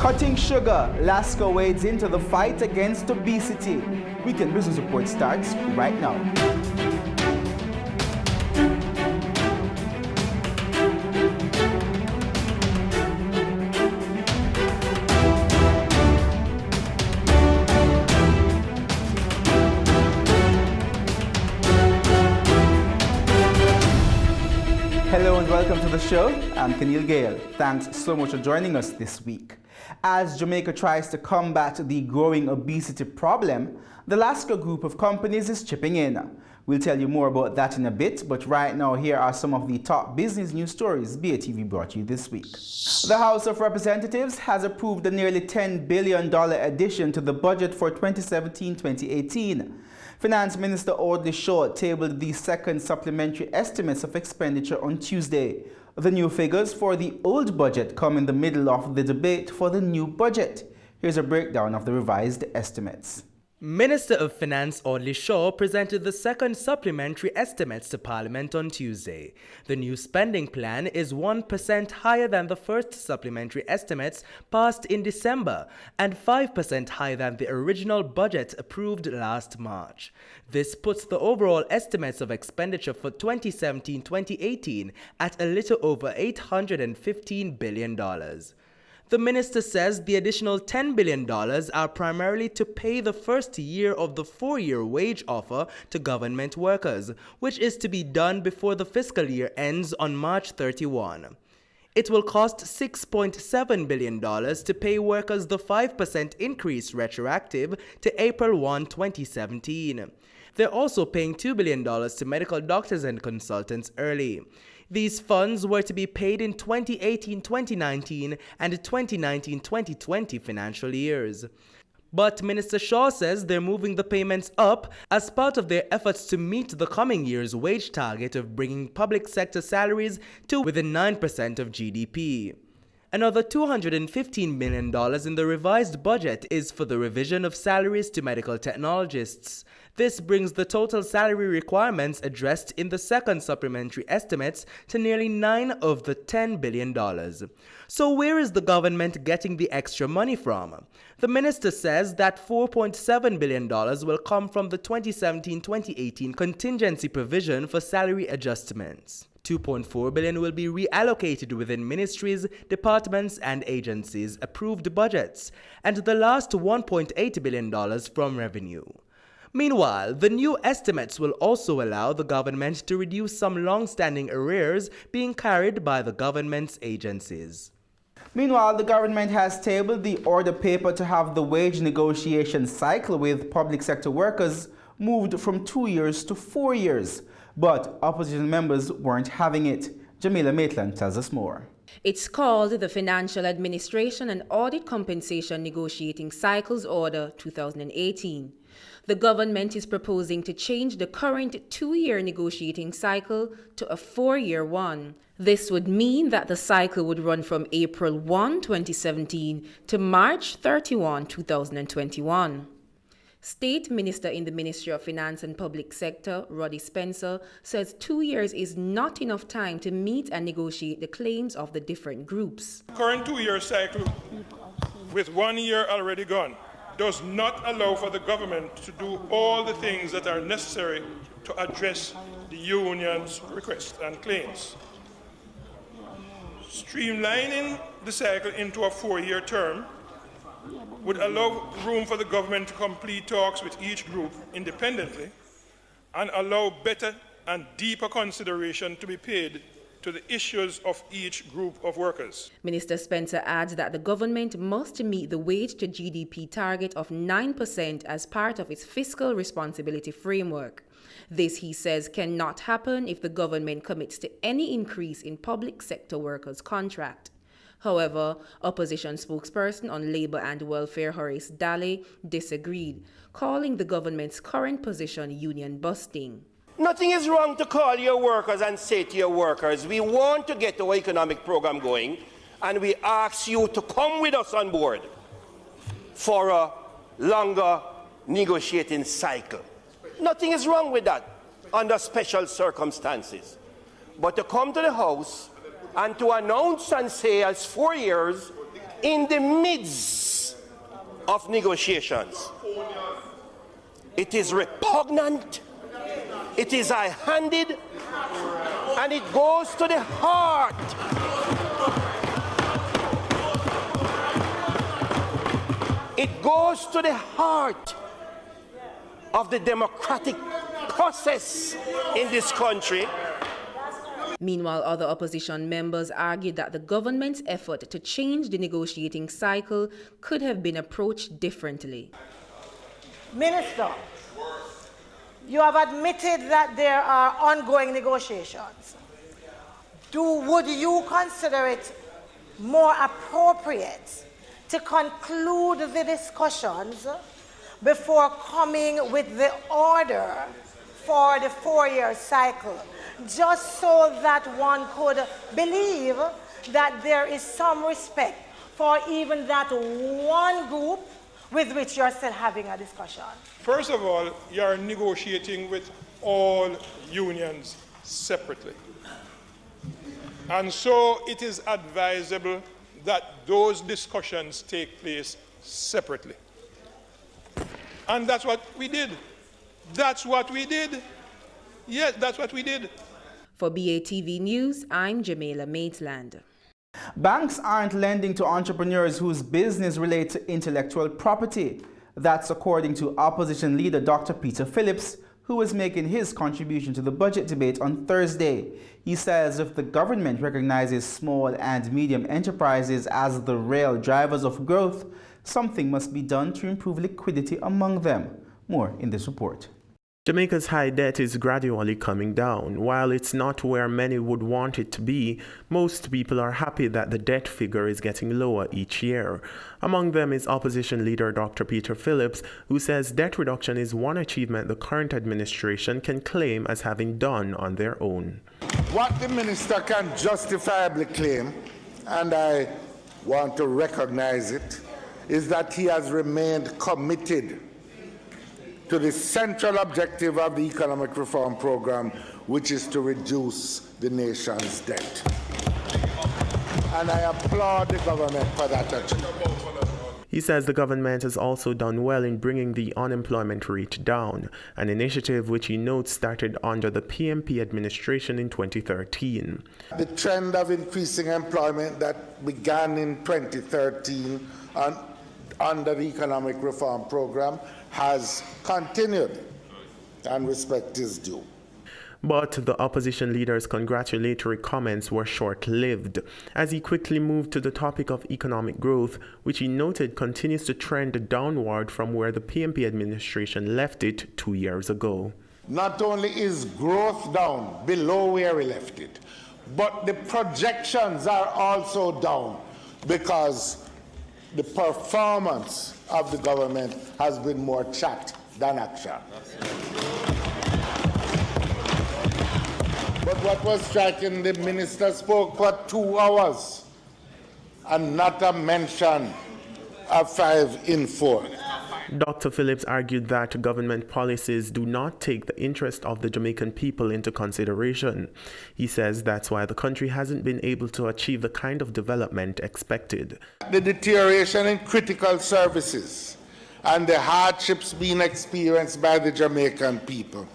Cutting sugar, Lasca wades into the fight against obesity. Weekend Business Report starts right now. Hello and welcome to the show. I'm Kenil Gale. Thanks so much for joining us this week. As Jamaica tries to combat the growing obesity problem, the Lasca group of companies is chipping in. We'll tell you more about that in a bit, but right now here are some of the top business news stories BATV brought you this week. The House of Representatives has approved a nearly $10 billion addition to the budget for 2017-2018. Finance Minister Audley Shaw tabled the second supplementary estimates of expenditure on Tuesday. The new figures for the old budget come in the middle of the debate for the new budget. Here's a breakdown of the revised estimates. Minister of Finance Audley Shaw presented the second supplementary estimates to Parliament on Tuesday. The new spending plan is 1% higher than the first supplementary estimates passed in December and 5% higher than the original budget approved last March. This puts the overall estimates of expenditure for 2017-2018 at a little over $815 billion. The minister says the additional $10 billion are primarily to pay the first year of the 4-year wage offer to government workers, which is to be done before the fiscal year ends on March 31. It will cost $6.7 billion to pay workers the 5% increase retroactive to April 1, 2017. They're also paying $2 billion to medical doctors and consultants early. These funds were to be paid in 2018-2019 and 2019-2020 financial years. But Minister Shaw says they're moving the payments up as part of their efforts to meet the coming year's wage target of bringing public sector salaries to within 9% of GDP. Another $215 million in the revised budget is for the revision of salaries to medical technologists. This brings the total salary requirements addressed in the second supplementary estimates to nearly $9 of the $10 billion. So where is the government getting the extra money from? The minister says that $4.7 billion will come from the 2017-2018 contingency provision for salary adjustments. $2.4 billion will be reallocated within ministries, departments, and agencies' approved budgets, and the last $1.8 billion from revenue. Meanwhile, the new estimates will also allow the government to reduce some long-standing arrears being carried by the government's agencies. Meanwhile, the government has tabled the order paper to have the wage negotiation cycle with public sector workers moved from 2 years to 4 years. But opposition members weren't having it. Jamila Maitland tells us more. It's called the Financial Administration and Audit Compensation Negotiating Cycles Order 2018. The government is proposing to change the current 2-year negotiating cycle to a 4-year one. This would mean that the cycle would run from April 1, 2017 to March 31, 2021. State Minister in the Ministry of Finance and Public Sector, Roddy Spencer, says 2 years is not enough time to meet and negotiate the claims of the different groups. Current 2-year cycle, with 1 year already gone, does not allow for the government to do all the things that are necessary to address the union's requests and claims. Streamlining the cycle into a 4-year term would allow room for the government to complete talks with each group independently and allow better and deeper consideration to be paid to the issues of each group of workers. Minister Spencer adds that the government must meet the wage to GDP target of 9% as part of its fiscal responsibility framework. This, he says, cannot happen if the government commits to any increase in public sector workers' contract. However, opposition spokesperson on Labour and Welfare Horace Daly disagreed, calling the government's current position union busting. Nothing is wrong to call your workers and say to your workers, we want to get our economic program going, and we ask you to come with us on board for a longer negotiating cycle. Nothing is wrong with that under special circumstances. But to come to the House and to announce and say as 4 years in the midst of negotiations. It is repugnant, it is high-handed, and it goes to the heart. It goes to the heart of the democratic process in this country. Meanwhile, other opposition members argued that the government's effort to change the negotiating cycle could have been approached differently. Minister, you have admitted that there are ongoing negotiations. Would you consider it more appropriate to conclude the discussions before coming with the order for the 4-year cycle, just so that one could believe that there is some respect for even that one group with which you're still having a discussion? First of all, you're negotiating with all unions separately. And so it is advisable that those discussions take place separately. And that's what we did. That's what we did. Yes, that's what we did. For BATV News, I'm Jamaica Maitland. Banks aren't lending to entrepreneurs whose business relates to intellectual property. That's according to opposition leader Dr. Peter Phillips, who was making his contribution to the budget debate on Thursday. He says if the government recognizes small and medium enterprises as the real drivers of growth, something must be done to improve liquidity among them. More in this report. Jamaica's high debt is gradually coming down. While it's not where many would want it to be, most people are happy that the debt figure is getting lower each year. Among them is opposition leader Dr. Peter Phillips, who says debt reduction is one achievement the current administration can claim as having done on their own. What the minister can justifiably claim, and I want to recognize it, is that he has remained committed to the central objective of the economic reform program, which is to reduce the nation's debt. And I applaud the government for that achievement. He says the government has also done well in bringing the unemployment rate down, an initiative which he notes started under the PMP administration in 2013. The trend of increasing employment that began in 2013 under the economic reform program has continued, and respect is due. But the opposition leader's congratulatory comments were short-lived, as he quickly moved to the topic of economic growth, which he noted continues to trend downward from where the PMP administration left it 2 years ago. Not only is growth down below where we left it, but the projections are also down because the performance of the government has been more chat than action. But what was striking, the minister spoke for 2 hours and not a mention of 5 in 4. Dr. Phillips argued that government policies do not take the interest of the Jamaican people into consideration. He says that's why the country hasn't been able to achieve the kind of development expected. The deterioration in critical services and the hardships being experienced by the Jamaican people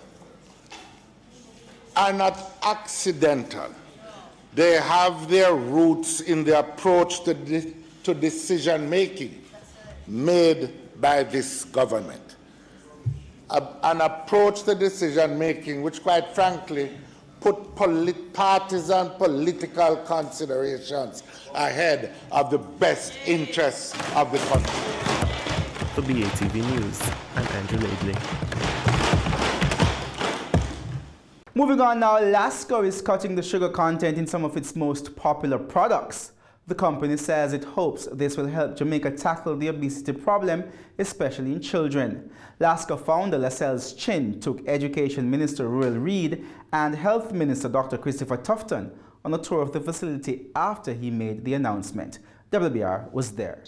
are not accidental. They have their roots in the approach to decision-making made by this government. An approach to decision-making which, quite frankly, put partisan political considerations ahead of the best interests of the country. For BATV News, I'm Andrew Laidley. Moving on now, Lasca is cutting the sugar content in some of its most popular products. The company says it hopes this will help Jamaica tackle the obesity problem, especially in children. Lasca founder Lascelles Chin took Education Minister Ruel Reid and Health Minister Dr. Christopher Tufton on a tour of the facility after he made the announcement. WBR was there.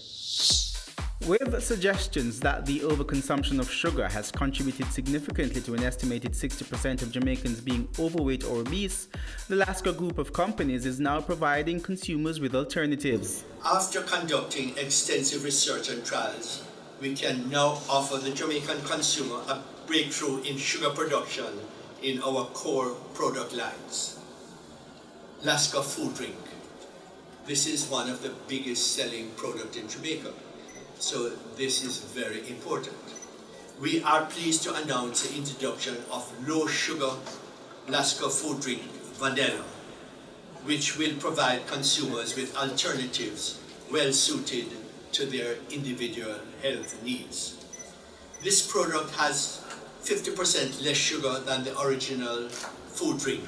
With suggestions that the overconsumption of sugar has contributed significantly to an estimated 60% of Jamaicans being overweight or obese, the Lasca group of companies is now providing consumers with alternatives. After conducting extensive research and trials, we can now offer the Jamaican consumer a breakthrough in sugar production in our core product lines. Lasca food drink. This is one of the biggest selling products in Jamaica, so this is very important. We are pleased to announce the introduction of low sugar Lasca food drink vanilla, which will provide consumers with alternatives well suited to their individual health needs. This product has 50% less sugar than the original food drink.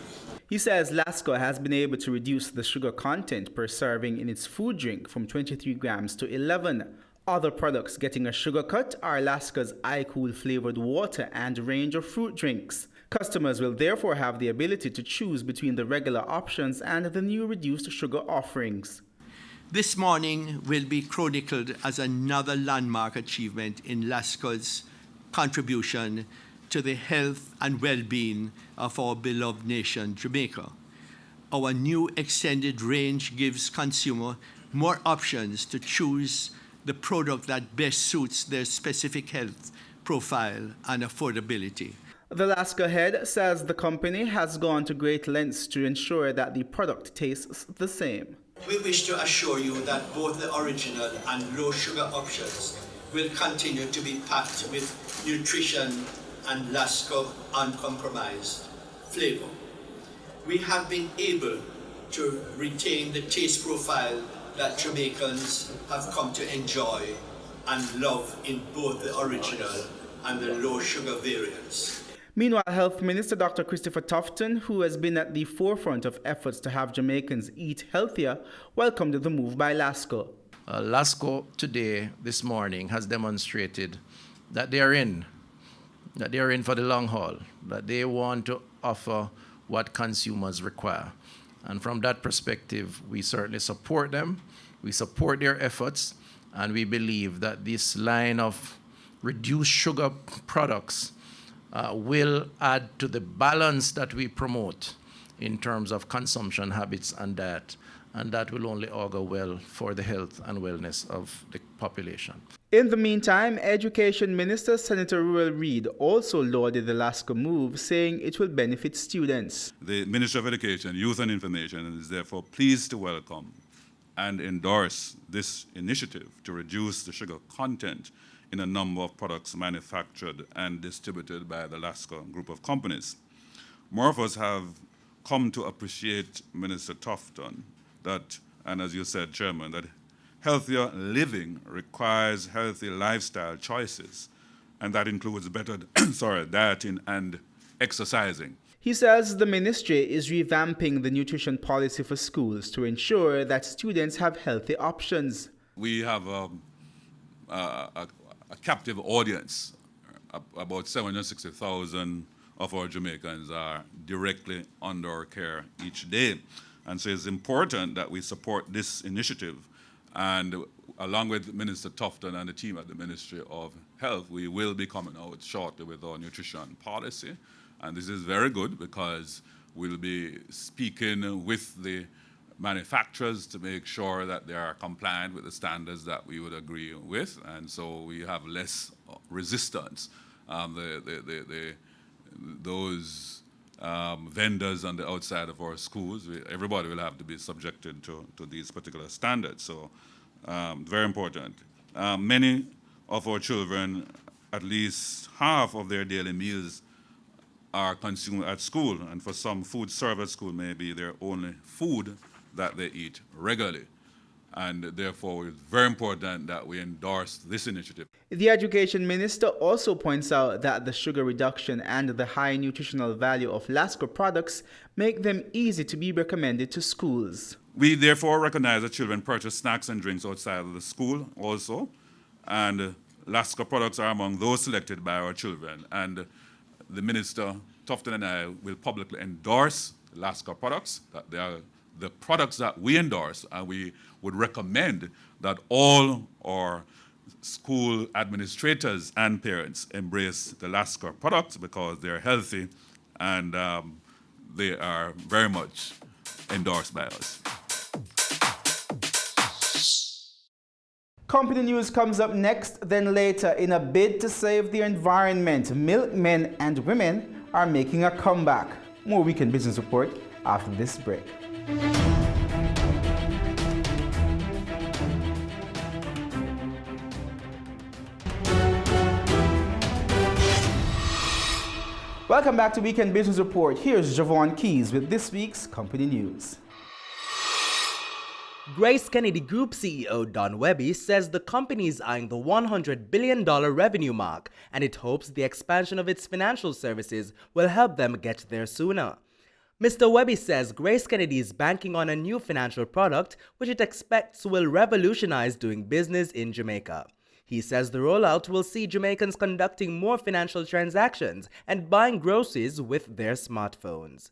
He says Lasca has been able to reduce the sugar content per serving in its food drink from 23 grams to 11. Other products getting a sugar cut are Lasca's iCool flavored water and a range of fruit drinks. Customers will therefore have the ability to choose between the regular options and the new reduced sugar offerings. This morning will be chronicled as another landmark achievement in Lasca's contribution to the health and well-being of our beloved nation, Jamaica. Our new extended range gives consumers more options to choose the product that best suits their specific health profile and affordability. The Lasca head says the company has gone to great lengths to ensure that the product tastes the same. We wish to assure you that both the original and low sugar options will continue to be packed with nutrition and Lasca uncompromised flavor. We have been able to retain the taste profile that Jamaicans have come to enjoy and love in both the original and the low sugar variants. Meanwhile, Health Minister Dr. Christopher Tufton, who has been at the forefront of efforts to have Jamaicans eat healthier, welcomed the move by Lasca. Lasca today, this morning, has demonstrated that they are in for the long haul, that they want to offer what consumers require. And from that perspective, we certainly support them, we support their efforts, and we believe that this line of reduced sugar products will add to the balance that we promote in terms of consumption habits and diet, and that will only augur well for the health and wellness of the population. In the meantime, Education Minister Senator Ruel Reid also lauded the Lasca move, saying it will benefit students. The Ministry of Education, Youth and Information is therefore pleased to welcome and endorse this initiative to reduce the sugar content in a number of products manufactured and distributed by the Lasca group of companies. More of us have come to appreciate Minister Tufton that, and as you said, Chairman, that healthier living requires healthy lifestyle choices, and that includes better dieting and exercising. He says the ministry is revamping the nutrition policy for schools to ensure that students have healthy options. We have a captive audience. About 760,000 of our Jamaicans are directly under our care each day. And so it's important that we support this initiative. And along with Minister Tufton and the team at the Ministry of Health, we will be coming out shortly with our nutrition policy. And this is very good because we'll be speaking with the manufacturers to make sure that they are compliant with the standards that we would agree with, and so we have less resistance. Those vendors on the outside of our schools, everybody will have to be subjected to these particular standards, so very important. Many of our children, at least half of their daily meals are consumed at school, and for some, food served at school may be their only food that they eat regularly. And therefore, it's very important that we endorse this initiative. The Education Minister also points out that the sugar reduction and the high nutritional value of Lasca products make them easy to be recommended to schools. We therefore recognize that children purchase snacks and drinks outside of the school also, and Lasca products are among those selected by our children. And the Minister, Tufton, and I will publicly endorse Lasca products, that they are the products that we endorse, and we would recommend that all our school administrators and parents embrace the Lasca products because they're healthy and they are very much endorsed by us. Company news comes up next, then later. In a bid to save the environment, milkmen and women are making a comeback. More Weekend Business Report after this break. Welcome back to Weekend Business Report. Here's Javon Keys with this week's company news. Grace Kennedy Group CEO Don Webby says the company is eyeing the $100 billion revenue mark, and it hopes the expansion of its financial services will help them get there sooner. Mr. Webby says Grace Kennedy is banking on a new financial product which it expects will revolutionize doing business in Jamaica. He says the rollout will see Jamaicans conducting more financial transactions and buying groceries with their smartphones.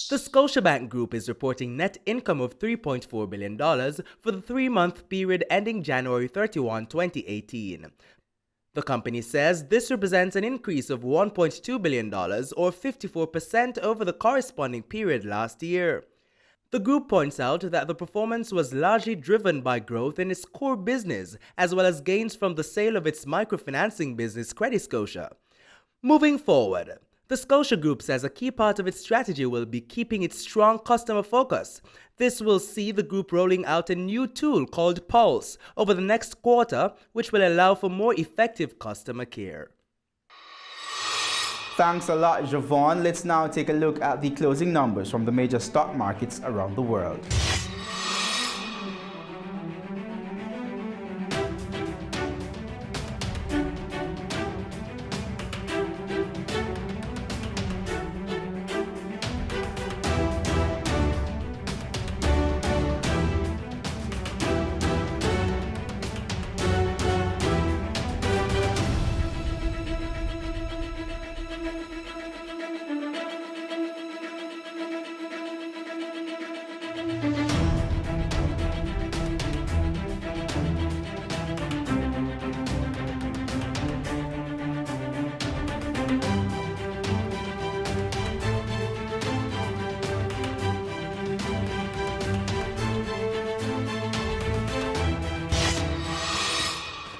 The Scotiabank Group is reporting net income of $3.4 billion for the 3-month period ending January 31, 2018. The company says this represents an increase of $1.2 billion or 54% over the corresponding period last year. The group points out that the performance was largely driven by growth in its core business, as well as gains from the sale of its microfinancing business, Credit Scotia. Moving forward, the Scotia Group says a key part of its strategy will be keeping its strong customer focus. This will see the group rolling out a new tool called Pulse over the next quarter, which will allow for more effective customer care. Thanks a lot, Javon. Let's now take a look at the closing numbers from the major stock markets around the world.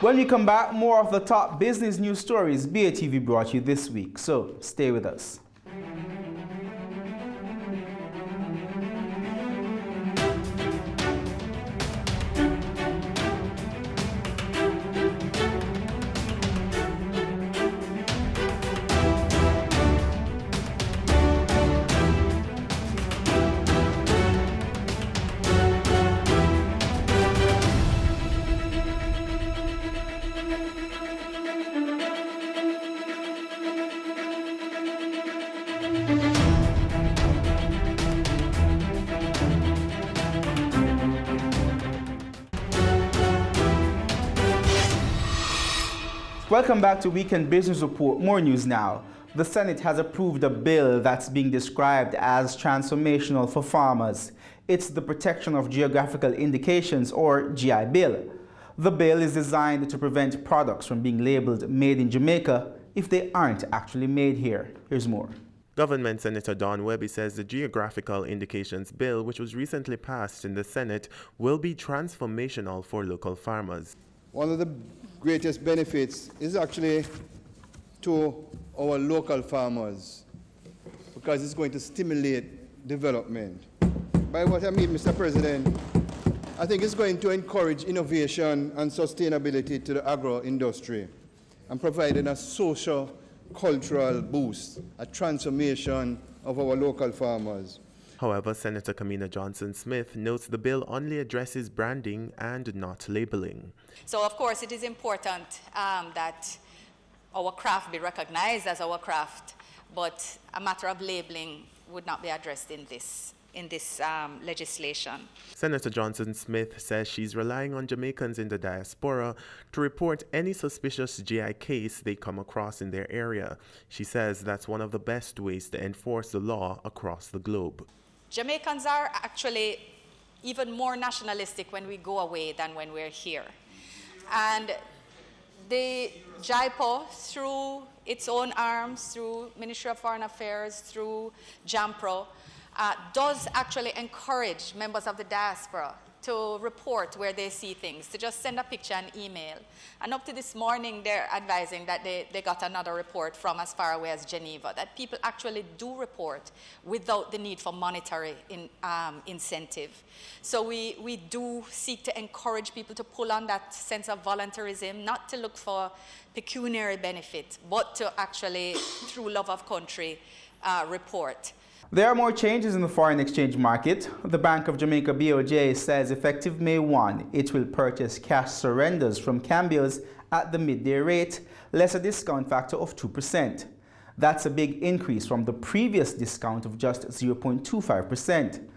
When we come back, more of the top business news stories BATV brought you this week, so stay with us. Welcome back to Weekend Business Report. More news now. The Senate has approved a bill that's being described as transformational for farmers. It's the Protection of Geographical Indications, or GI Bill. The bill is designed to prevent products from being labeled made in Jamaica if they aren't actually made here. Here's more. Government Senator Don Webby says the Geographical Indications Bill, which was recently passed in the Senate, will be transformational for local farmers. One of the greatest benefits is actually to our local farmers, because it's going to stimulate development. By what I mean, Mr. President, I think it's going to encourage innovation and sustainability to the agro-industry and providing a social, cultural boost, a transformation of our local farmers. However, Senator Kamina Johnson-Smith notes the bill only addresses branding and not labeling. So, of course, it is important that our craft be recognized as our craft, but a matter of labeling would not be addressed in this legislation. Senator Johnson-Smith says she's relying on Jamaicans in the diaspora to report any suspicious GI case they come across in their area. She says that's one of the best ways to enforce the law across the globe. Jamaicans are actually even more nationalistic when we go away than when we're here. And the JIPO, through its own arms, through Ministry of Foreign Affairs, through JAMPRO, does actually encourage members of the diaspora to report where they see things, to just send a picture and email. And up to this morning, they're advising that they got another report from as far away as Geneva, that people actually do report without the need for monetary incentive. So we do seek to encourage people to pull on that sense of voluntarism, not to look for pecuniary benefit, but to actually, through love of country, report. There are more changes in the foreign exchange market. The Bank of Jamaica BOJ says effective May 1, it will purchase cash surrenders from cambios at the midday rate, less a discount factor of 2%. That's a big increase from the previous discount of just 0.25%.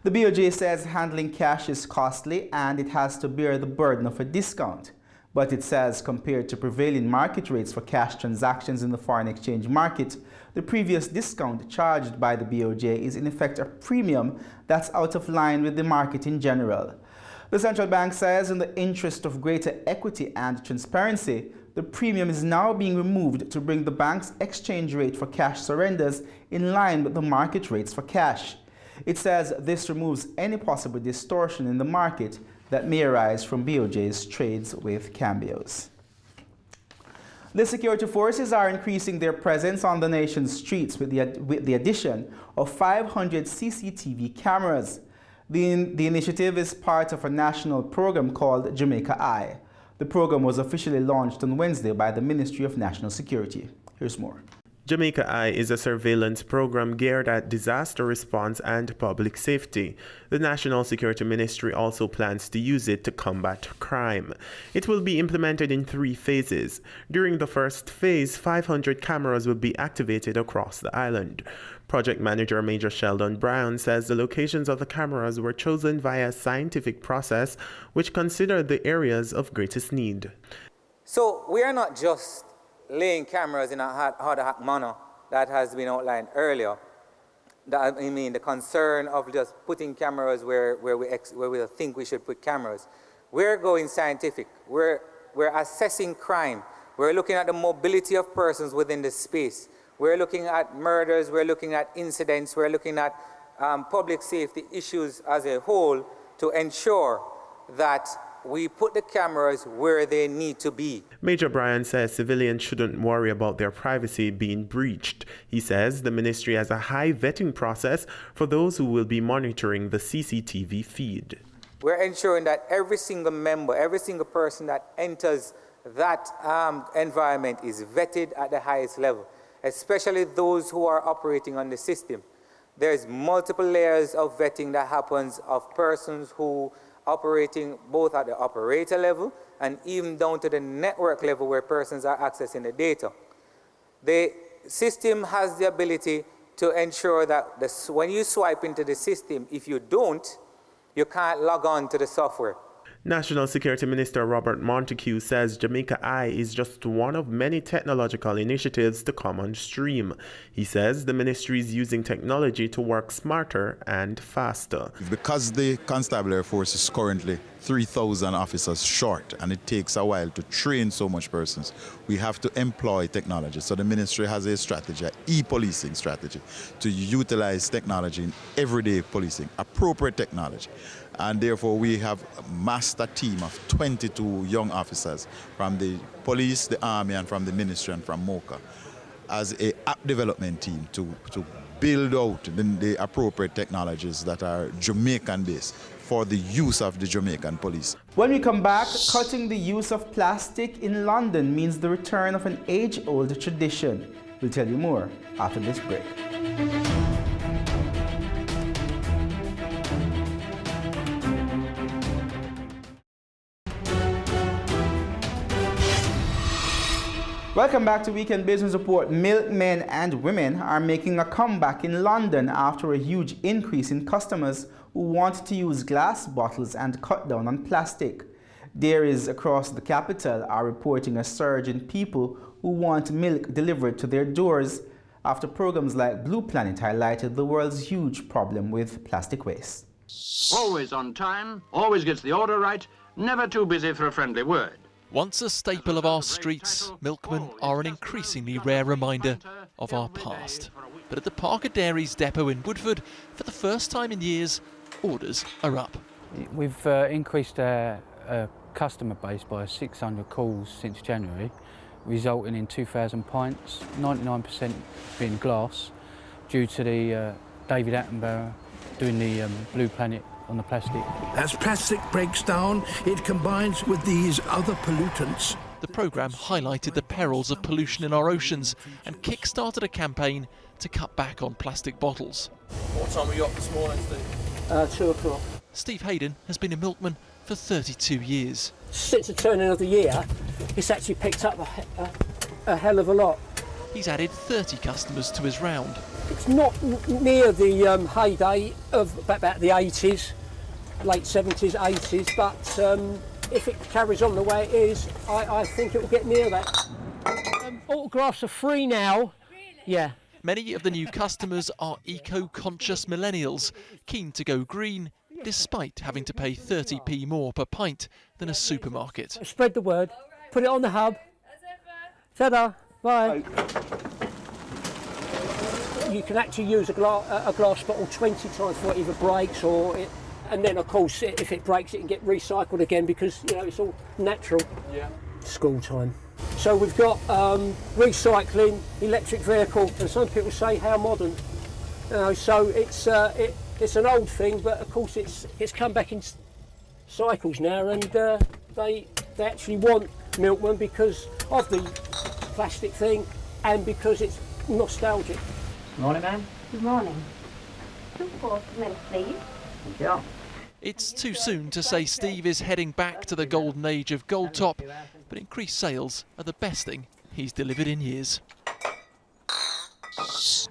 The BOJ says handling cash is costly and it has to bear the burden of a discount. But it says compared to prevailing market rates for cash transactions in the foreign exchange market, the previous discount charged by the BOJ is in effect a premium that's out of line with the market in general. The central bank says in the interest of greater equity and transparency, the premium is now being removed to bring the bank's exchange rate for cash surrenders in line with the market rates for cash. It says this removes any possible distortion in the market that may arise from BOJ's trades with cambios. The security forces are increasing their presence on the nation's streets with the addition of 500 CCTV cameras. The initiative is part of a national program called Jamaica I. The program was officially launched on Wednesday by the Ministry of National Security. Here's more. Jamaica I is a surveillance program geared at disaster response and public safety. The National Security Ministry also plans to use it to combat crime. It will be implemented in 3 phases. During the first phase, 500 cameras will be activated across the island. Project Manager Major Sheldon Brown says the locations of the cameras were chosen via a scientific process which considered the areas of greatest need. So we are not just laying cameras in a hard manner that has been outlined earlier. The concern of just putting cameras where we think we should put cameras. We're going scientific. We're assessing crime. We're looking at the mobility of persons within the space. We're looking at murders. We're looking at incidents. We're looking at public safety issues as a whole to ensure that we put the cameras where they need to be. Major Bryan says civilians shouldn't worry about their privacy being breached. He says the ministry has a high vetting process for those who will be monitoring the CCTV feed. We're ensuring that every single member, every single person that enters that environment is vetted at the highest level, especially those who are operating on the system. There's multiple layers of vetting that happens of persons who operating both at the operator level and even down to the network level where persons are accessing the data. The system has the ability to ensure that when you swipe into the system, if you don't, you can't log on to the software. National Security Minister Robert Montague says Jamaica I is just one of many technological initiatives to come on stream. He says the ministry is using technology to work smarter and faster. Because the constabulary force is currently 3,000 officers short and it takes a while to train so much persons, we have to employ technology. So the ministry has a strategy, an e-policing strategy, to utilize technology in everyday policing, appropriate technology. And therefore we have amassed a team of 22 young officers from the police, the army, and from the ministry and from MOCA as an app development team to build out the appropriate technologies that are Jamaican-based for the use of the Jamaican police. When we come back, cutting the use of plastic in London means the return of an age-old tradition. We'll tell you more after this break. Welcome back to Weekend Business Report. Milkmen and women are making a comeback in London after a huge increase in customers who want to use glass bottles and cut down on plastic. Dairies across the capital are reporting a surge in people who want milk delivered to their doors after programs like Blue Planet highlighted the world's huge problem with plastic waste. Always on time, always gets the order right, never too busy for a friendly word. Once a staple of our streets, milkmen are an increasingly rare reminder of our past. But at the Parker Dairies depot in Woodford, for the first time in years, orders are up. We've increased our customer base by 600 calls since January, resulting in 2,000 pints, 99% being glass, due to the David Attenborough doing the Blue Planet on the plastic. As plastic breaks down, it combines with these other pollutants. The programme highlighted the perils of pollution in our oceans and kick-started a campaign to cut back on plastic bottles. What time were you up this morning, Steve? 2 o'clock. Steve Hayden has been a milkman for 32 years. Since the turning of the year, it's actually picked up a hell of a lot. He's added 30 customers to his round. It's not near the heyday of about the 80s, late 70s, 80s, but if it carries on the way it is, I think it will get near that. Autographs are free now. Really? Yeah. Many of the new customers are eco-conscious millennials, keen to go green, despite having to pay 30p more per pint than a supermarket. Spread the word, put it on the hub. Ta-da, bye. You can actually use a glass bottle 20 times before it either breaks and then of course if it breaks it can get recycled again because it's all natural. Yeah. School time. So we've got recycling, electric vehicle, and some people say how modern. So it's an old thing, but of course it's come back in cycles now, and they actually want milkmen because of the plastic thing and because it's nostalgic. Morning, ma'am. Good morning. 2 quarts of milk, please. Thank you. It's too soon to say Steve is heading back to the golden age of Gold Top, but increased sales are the best thing he's delivered in years.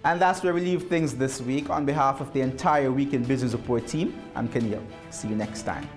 And that's where we leave things this week. On behalf of the entire Weekend Business Report team, I'm Kenil. See you next time.